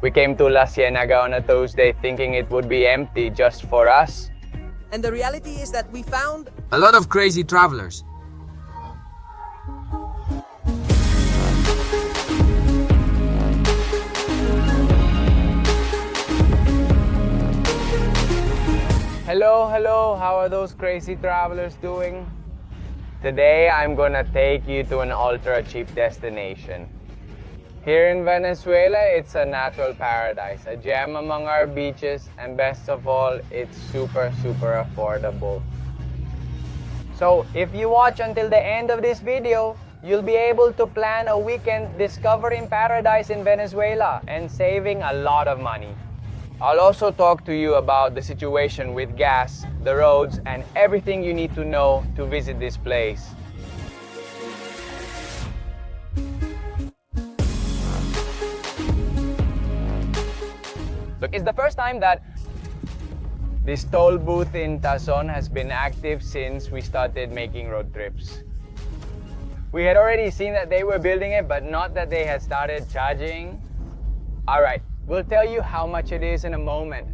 We came to La Ciénaga on a Tuesday thinking it would be empty just for us. And the reality is that we found A lot of crazy travelers. Hello, how are those crazy travelers doing? Today I'm gonna take you to an ultra cheap destination. Here in Venezuela, it's a natural paradise, a gem among our beaches, and best of all, it's super affordable. So if you watch until the end of this video, you'll be able to plan a weekend discovering paradise in Venezuela and saving a lot of money. I'll also talk to you about the situation with gas, the roads, and everything you need to know to visit this place. Look, it's the first time that this toll booth in Tazon has been active since we started making road trips. We had already seen that they were building it, but not that they had started charging. Alright, we'll tell you how much it is in a moment.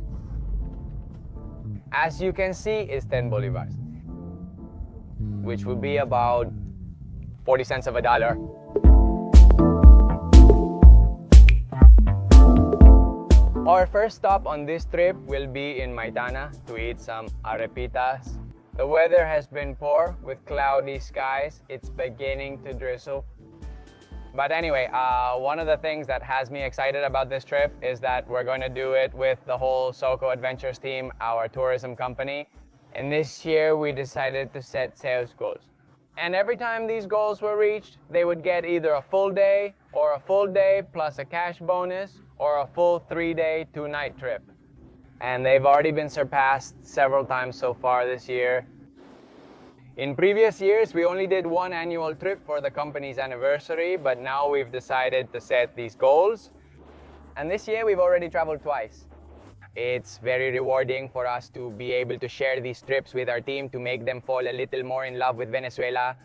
As you can see, it's 10 bolivars, which would be about 40 cents of a dollar. Our first stop on this trip will be in Maitana to eat some arepitas. The weather has been poor with cloudy skies. It's beginning to drizzle. But anyway, one of the things that has me excited about this trip is that we're going to do it with the whole Soco Adventures team, our tourism company. And this year we decided to set sales goals. And every time these goals were reached, they would get either a full day or a full day plus a cash bonus or a full 3-day, 2-night trip. And they've already been surpassed several times so far this year. In previous years, we only did one annual trip for the company's anniversary, but now we've decided to set these goals. And this year, we've already traveled twice. It's very rewarding for us to be able to share these trips with our team to make them fall a little more in love with Venezuela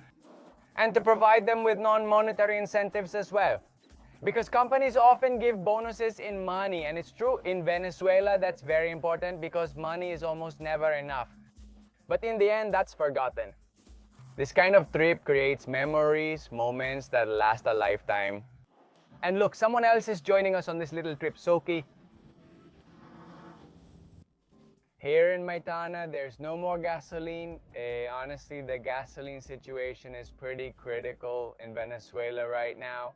and to provide them with non-monetary incentives as well. Because companies often give bonuses in money, and it's true, in Venezuela that's very important because money is almost never enough. But in the end, that's forgotten. This kind of trip creates memories, moments that last a lifetime. And look, someone else is joining us on this little trip, Soki. Here in Maitana, there's no more gasoline. Honestly, the gasoline situation is pretty critical in Venezuela right now.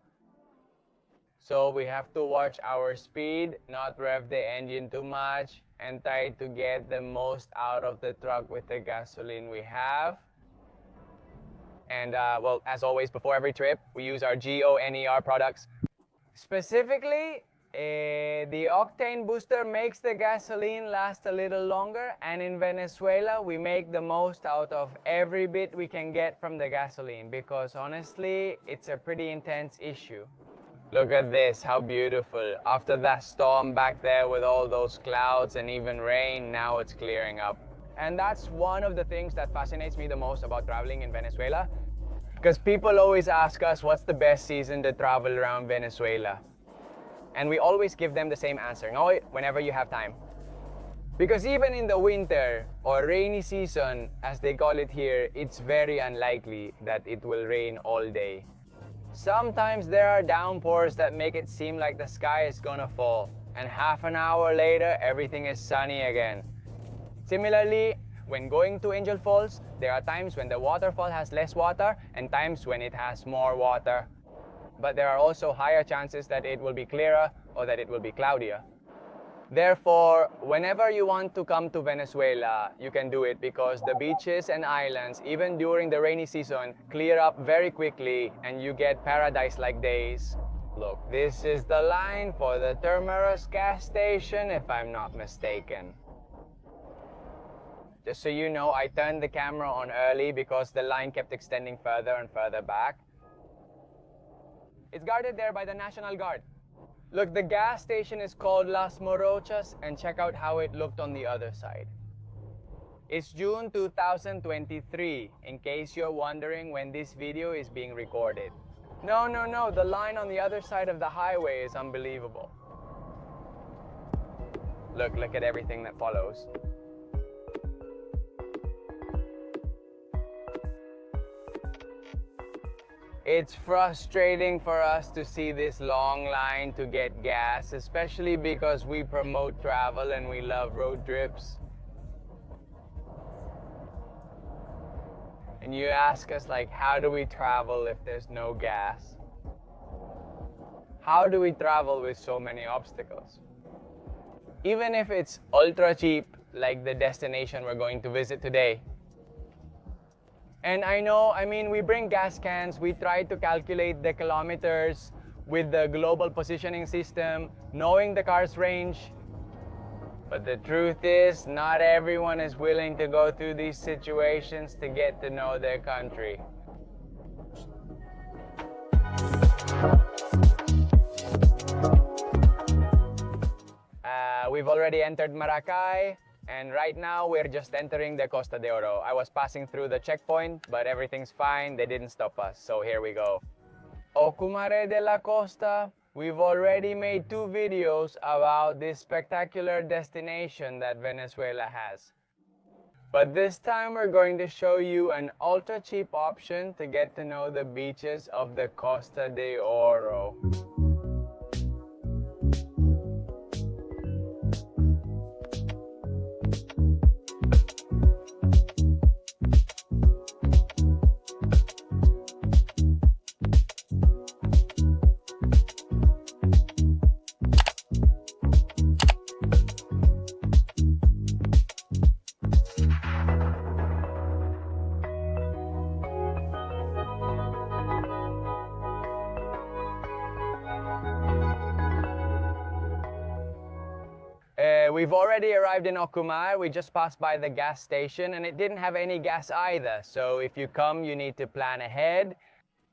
So we have to watch our speed, not rev the engine too much, and try to get the most out of the truck with the gasoline we have. And well, as always, before every trip, we use our GONER products. Specifically, the octane booster makes the gasoline last a little longer, and in Venezuela, we make the most out of every bit we can get from the gasoline because honestly, it's a pretty intense issue. Look at this, how beautiful. After that storm back there with all those clouds and even rain, now it's clearing up. And that's one of the things that fascinates me the most about traveling in Venezuela. Because people always ask us what's the best season to travel around Venezuela. And we always give them the same answer, no, whenever you have time. Because even in the winter or rainy season, as they call it here, it's very unlikely that it will rain all day. Sometimes there are downpours that make it seem like the sky is gonna fall, and half an hour later, everything is sunny again. Similarly, when going to Angel Falls, there are times when the waterfall has less water and times when it has more water. But there are also higher chances that it will be clearer or that it will be cloudier. Therefore, whenever you want to come to Venezuela, you can do it because the beaches and islands, even during the rainy season, clear up very quickly and you get paradise-like days. Look, this is the line for the Termeros gas station, if I'm not mistaken. Just so you know, I turned the camera on early because the line kept extending further and further back. It's guarded there by the National Guard. Look, the gas station is called Las Morochas, and check out how it looked on the other side. It's June 2023, in case you're wondering when this video is being recorded. No, the line on the other side of the highway is unbelievable. Look at everything that follows. It's frustrating for us to see this long line to get gas, especially because we promote travel and we love road trips. And you ask us, like, how do we travel if there's no gas? How do we travel with so many obstacles? Even if it's ultra cheap, like the destination we're going to visit today. And I know, I mean, we bring gas cans, we try to calculate the kilometers with the global positioning system, knowing the car's range. But the truth is, not everyone is willing to go through these situations to get to know their country. We've already entered Maracay, and right now we're just entering the Costa de Oro. I was passing through the checkpoint, but everything's fine. They didn't stop us, so here we go. Ocumare de la Costa. We've already made 2 videos about this spectacular destination that Venezuela has. But this time we're going to show you an ultra cheap option to get to know the beaches of the Costa de Oro. We've already arrived in Ocumare. We just passed by the gas station and it didn't have any gas either. So if you come, you need to plan ahead.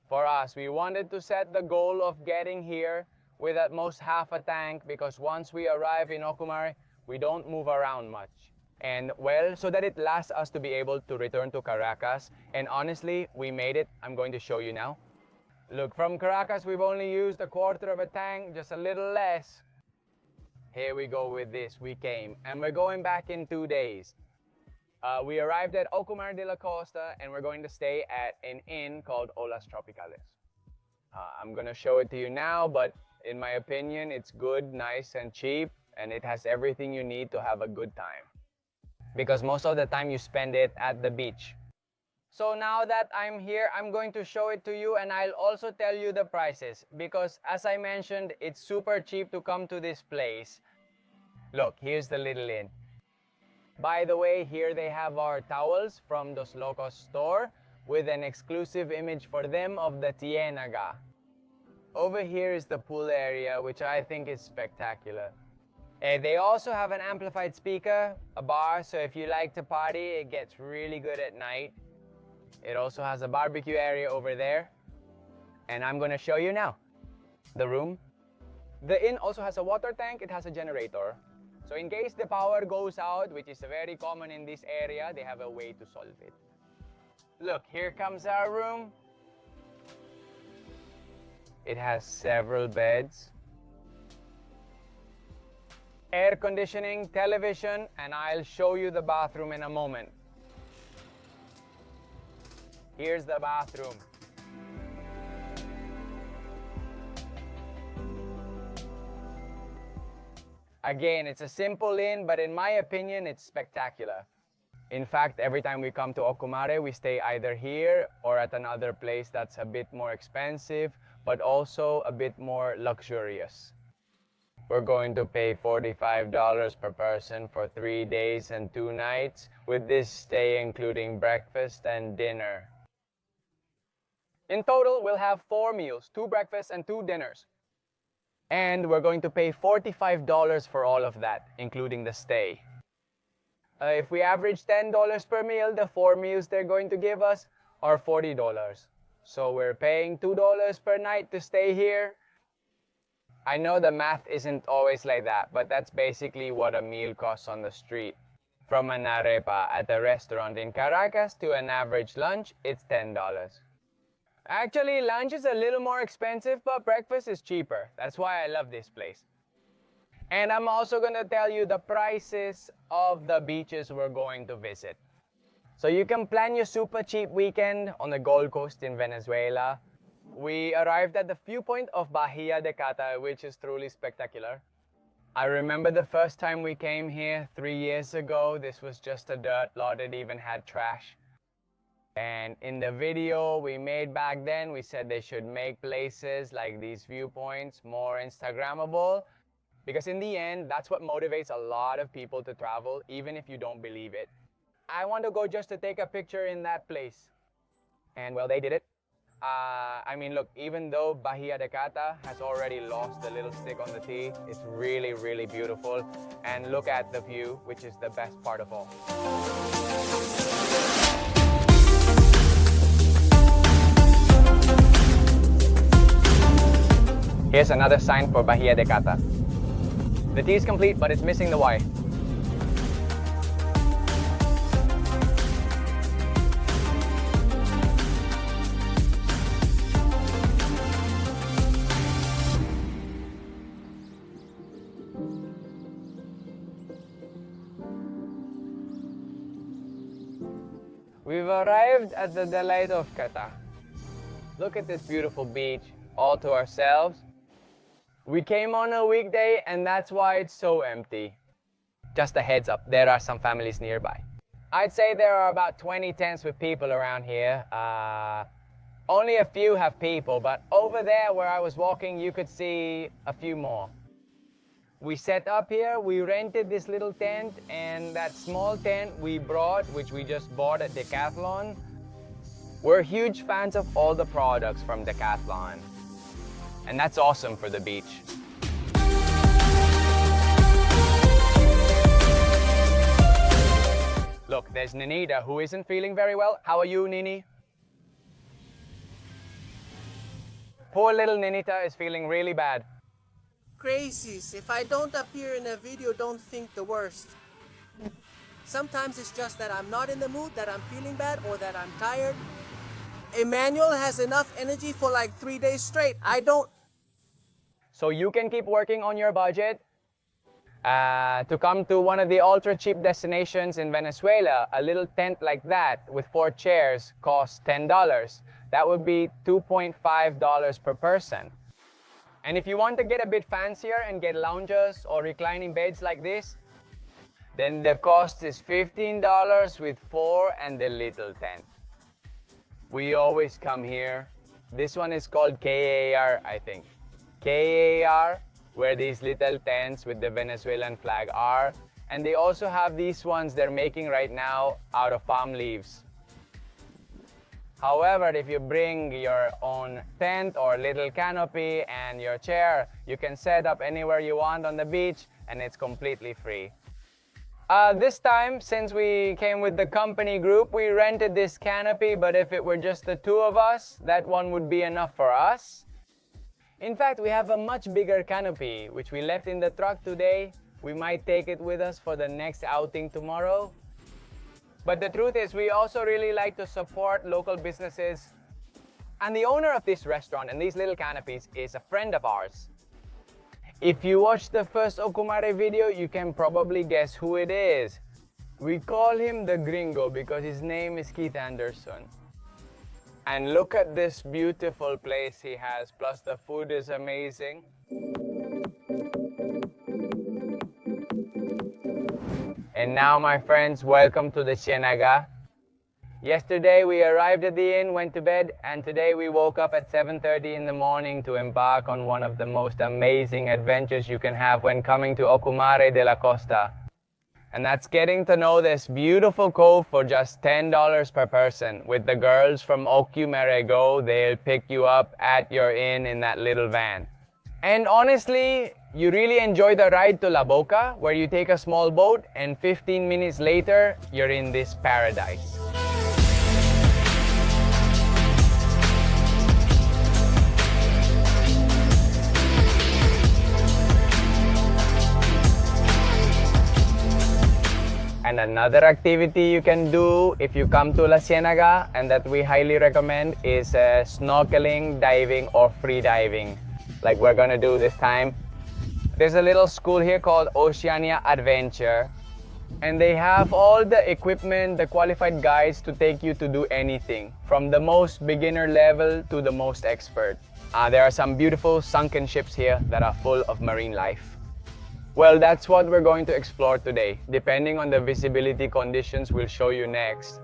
For us, we wanted to set the goal of getting here with at most half a tank, because once we arrive in Ocumare, we don't move around much. And well, so that it lasts us to be able to return to Caracas. And honestly, we made it. I'm going to show you now. Look, from Caracas, we've only used a quarter of a tank, just a little less. Here we go with this. We came, and we're going back in 2 days. We arrived at Ocumare de la Costa, and we're going to stay at an inn called Olas Tropicales. I'm gonna show it to you now, but in my opinion, it's good, nice, and cheap, and it has everything you need to have a good time. Because most of the time you spend it at the beach. So now that I'm here, I'm going to show it to you, and I'll also tell you the prices, because as I mentioned, it's super cheap to come to this place. Look, here's the little inn. By the way, here they have our towels from Dos Locos store with an exclusive image for them of the Ciénaga. Over here is the pool area, which I think is spectacular. They also have an amplified speaker, a bar, so if you like to party, it gets really good at night. It also has a barbecue area over there. And I'm gonna show you now the room. The inn also has a water tank, it has a generator. So in case the power goes out, which is very common in this area, they have a way to solve it. Look, here comes our room. It has several beds, air conditioning, television, and I'll show you the bathroom in a moment. Here's the bathroom. Again, it's a simple inn, but in my opinion, it's spectacular. In fact, every time we come to Ocumare, we stay either here or at another place that's a bit more expensive, but also a bit more luxurious. We're going to pay $45 per person for 3 days and 2 nights, with this stay including breakfast and dinner. In total, we'll have 4 meals, 2 breakfasts and 2 dinners. And we're going to pay $45 for all of that, including the stay. If we average $10 per meal, the 4 meals they're going to give us are $40. So we're paying $2 per night to stay here. I know the math isn't always like that, but that's basically what a meal costs on the street. From an arepa at a restaurant in Caracas to an average lunch, it's $10. Actually, lunch is a little more expensive, but breakfast is cheaper. That's why I love this place. And I'm also gonna tell you the prices of the beaches we're going to visit. So you can plan your super cheap weekend on the Gold Coast in Venezuela. We arrived at the viewpoint of Bahía de Cata, which is truly spectacular. I remember the first time we came here 3 years ago. This was just a dirt lot. It even had trash. And in the video we made back then, we said they should make places like these viewpoints more Instagrammable, because in the end, that's what motivates a lot of people to travel, even if you don't believe it. I want to go just to take a picture in that place. And well, they did it. I mean, look, even though Bahía de Cata has already lost the little stick on the T, it's really, really beautiful. And look at the view, which is the best part of all. Here's another sign for Bahía de Cata. The T is complete, but it's missing the Y. We've arrived at the delight of Cata. Look at this beautiful beach, all to ourselves. We came on a weekday and that's why it's so empty. Just a heads up, there are some families nearby. I'd say there are about 20 tents with people around here. Only a few have people, but over there where I was walking, you could see a few more. We set up here, we rented this little tent, and that small tent we brought, which we just bought at Decathlon. We're huge fans of all the products from Decathlon. And that's awesome for the beach. Look, there's Ninita, who isn't feeling very well. How are you, Nini? Poor little Ninita is feeling really bad. Crazies, if I don't appear in a video, don't think the worst. Sometimes it's just that I'm not in the mood, that I'm feeling bad, or that I'm tired. Emmanuel has enough energy for like 3 days straight. I don't. So you can keep working on your budget. To come to one of the ultra cheap destinations in Venezuela, a little tent like that with 4 chairs costs $10. That would be $2.5 per person. And if you want to get a bit fancier and get lounges or reclining beds like this, then the cost is $15 with 4 and the little tent. We always come here. This one is called KAR, I think. KAR, where these little tents with the Venezuelan flag are. And they also have these ones they're making right now out of palm leaves. However, if you bring your own tent or little canopy and your chair, you can set up anywhere you want on the beach and it's completely free. This time, since we came with the company group, we rented this canopy, but if it were just the 2 of us, that one would be enough for us. In fact, we have a much bigger canopy, which we left in the truck today. We might take it with us for the next outing tomorrow. But the truth is, we also really like to support local businesses. And the owner of this restaurant and these little canopies is a friend of ours. If you watched the first Ocumare video, you can probably guess who it is. We call him the Gringo because his name is Keith Anderson. And look at this beautiful place he has, plus the food is amazing. And now, my friends, welcome to the Ciénaga. Yesterday we arrived at the inn, went to bed, and today we woke up at 7:30 in the morning to embark on one of the most amazing adventures you can have when coming to Ocumare de la Costa. And that's getting to know this beautiful cove for just $10 per person. With the girls from Ocumare Go, they'll pick you up at your inn in that little van. And honestly, you really enjoy the ride to La Boca, where you take a small boat and 15 minutes later, you're in this paradise. And another activity you can do if you come to La Ciénaga, and that we highly recommend, is snorkeling, diving, or free diving, like we're gonna do this time. There's a little school here called Oceania Adventure, and they have all the equipment, the qualified guides to take you to do anything, from the most beginner level to the most expert. There are some beautiful sunken ships here that are full of marine life. Well, that's what we're going to explore today. Depending on the visibility conditions we'll show you next.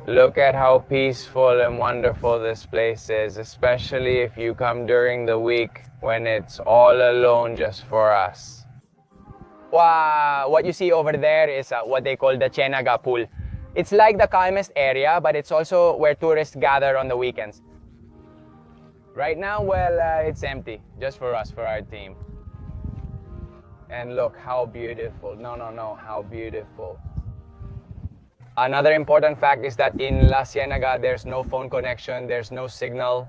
Look at how peaceful and wonderful this place is, especially if you come during the week when it's all alone just for us. Wow, what you see over there is what they call the Ciénaga pool. It's like the calmest area, but it's also where tourists gather on the weekends. Right now, well, it's empty, just for us, for our team. And look how beautiful. No, how beautiful. Another important fact is that in La Ciénaga, there's no phone connection, there's no signal.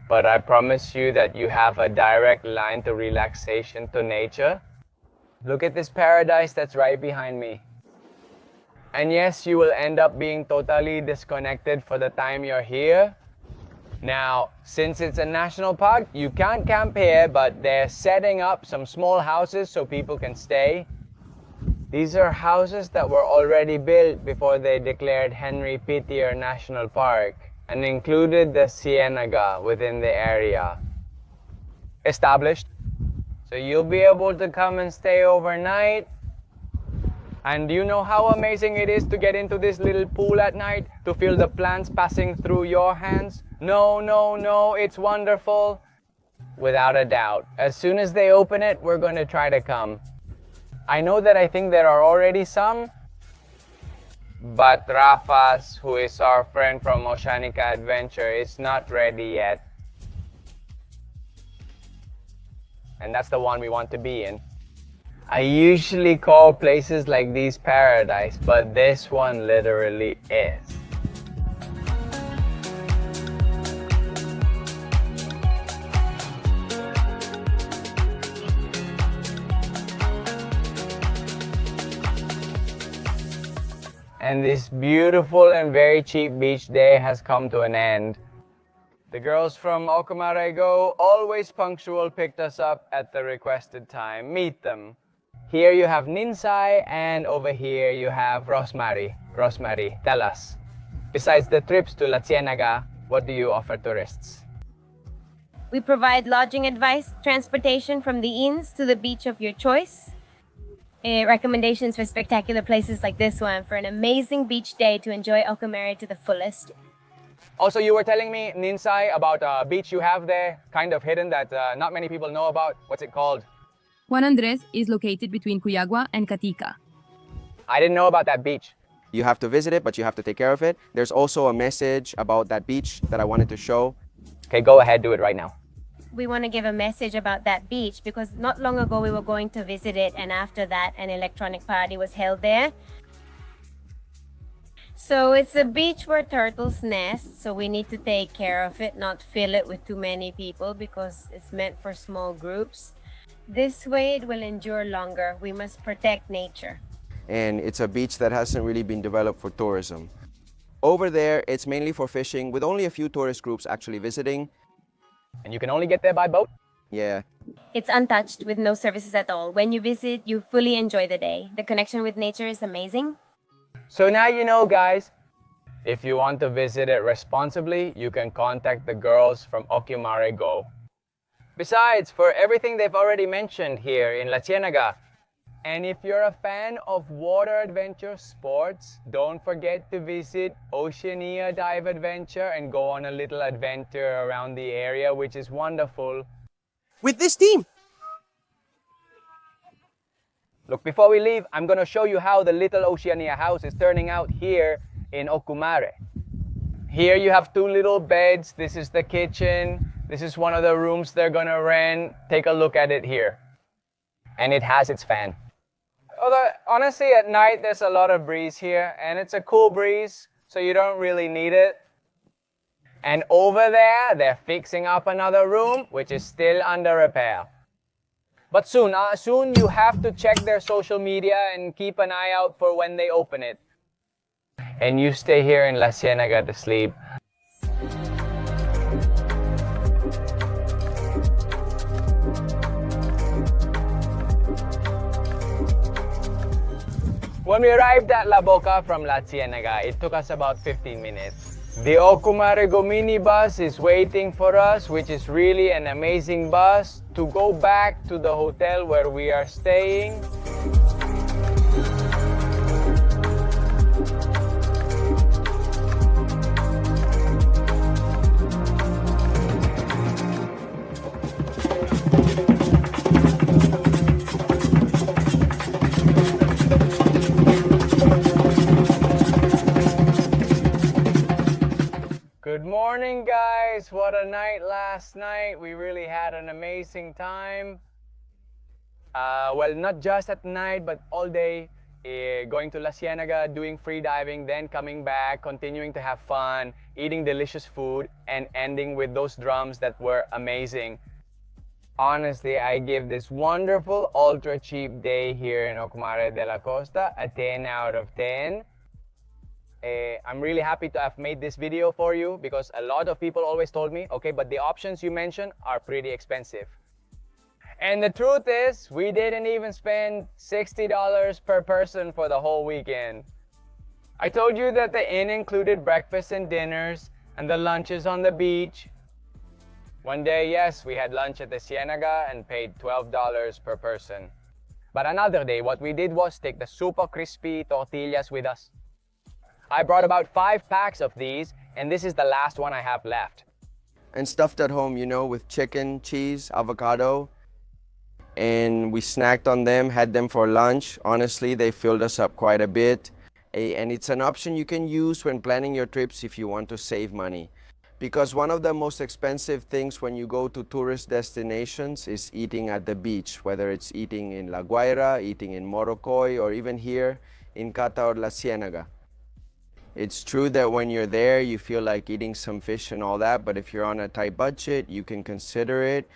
But I promise you that you have a direct line to relaxation, to nature. Look at this paradise that's right behind me. And yes, you will end up being totally disconnected for the time you're here. Now, since it's a national park, you can't camp here, but they're setting up some small houses so people can stay. These are houses that were already built before they declared Henry Pittier National Park and included the Ciénaga within the area. Established. So you'll be able to come and stay overnight. And do you know how amazing it is to get into this little pool at night, to feel the plants passing through your hands? No, it's wonderful. Without a doubt. As soon as they open it, we're going to try to come. I know that I think there are already some, but Rafas, who is our friend from Oceanica Adventure, is not ready yet. And that's the one we want to be in. I usually call places like these paradise, but this one literally is. And this beautiful and very cheap beach day has come to an end. The girls from Ocumare Go, always punctual, picked us up at the requested time. Meet them. Here you have Ninsay, and over here you have Rosemary. Rosemary, tell us, besides the trips to La Ciénaga, what do you offer tourists? We provide lodging advice, transportation from the inns to the beach of your choice, recommendations for spectacular places like this one for an amazing beach day to enjoy Ocumare to the fullest. Also, you were telling me, Ninsay, about a beach you have there, kind of hidden, that not many people know about. What's it called? Juan Andrés is located between Cuyagua and Catica. I didn't know about that beach. You have to visit it, but you have to take care of it. There's also a message about that beach that I wanted to show. Okay, go ahead, do it right now. We want to give a message about that beach because not long ago we were going to visit it, and after that an electronic party was held there. So it's a beach where turtles nest, so we need to take care of it, not fill it with too many people because it's meant for small groups. This way it will endure longer. We must protect nature. And it's a beach that hasn't really been developed for tourism. Over there, it's mainly for fishing, with only a few tourist groups actually visiting. And you can only get there by boat? Yeah. It's untouched with no services at all. When you visit, you fully enjoy the day. The connection with nature is amazing. So now you know, guys. If you want to visit it responsibly, you can contact the girls from Ocumare Go. Besides, for everything they've already mentioned here in La Ciénaga, And if you're a fan of water adventure sports, don't forget to visit Oceania Dive Adventure and go on a little adventure around the area, which is wonderful. With this team. Look, before we leave, I'm gonna show you how the little Oceania house is turning out here in Ocumare. Here you have two little beds. This is the kitchen. This is one of the rooms they're gonna rent. Take a look at it here. And it has its fan. Although, honestly, at night there's a lot of breeze here, and it's a cool breeze, so you don't really need it. And over there, they're fixing up another room, which is still under repair. But soon you have to check their social media and keep an eye out for when they open it. And you stay here in La Ciénaga to sleep. When we arrived at La Boca from La Ciénaga, it took us about 15 minutes. The Ocumare Mini bus is waiting for us, which is really an amazing bus to go back to the hotel where we are staying. Good morning, guys. What a night last night. We really had an amazing time. Well, not just at night, but all day. Going to La Ciénaga, doing free diving, then coming back, continuing to have fun, eating delicious food, and ending with those drums that were amazing. Honestly, I give this wonderful, ultra cheap day here in Ocumare de la Costa a 10 out of 10. I'm really happy to have made this video for you because a lot of people always told me, okay, but the options you mentioned are pretty expensive. And the truth is, we didn't even spend $60 per person for the whole weekend. I told you that the inn included breakfast and dinners and the lunches on the beach. One day, yes, we had lunch at the Ciénaga and paid $12 per person. But another day, what we did was take the super crispy tortillas with us. I brought about 5 packs of these, and this is the last one I have left. And stuffed at home, you know, with chicken, cheese, avocado. And we snacked on them, had them for lunch. Honestly, they filled us up quite a bit. And it's an option you can use when planning your trips if you want to save money. Because one of the most expensive things when you go to tourist destinations is eating at the beach, whether it's eating in La Guaira, eating in Morocoy, or even here in Cata or La Ciénaga. It's true that when you're there, you feel like eating some fish and all that, but if you're on a tight budget, you can consider it.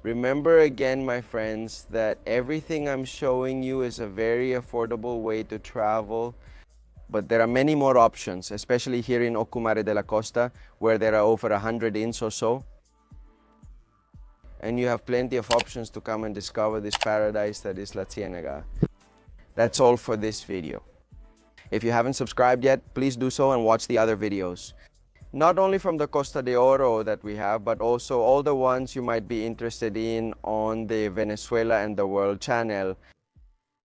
Remember again, my friends, that everything I'm showing you is a very affordable way to travel, but there are many more options, especially here in Ocumare de la Costa, where there are over 100 inns or so. And you have plenty of options to come and discover this paradise that is La Ciénaga. That's all for this video. If you haven't subscribed yet, please do so and watch the other videos. Not only from the Costa de Oro that we have, but also all the ones you might be interested in on the Venezuela and the World channel.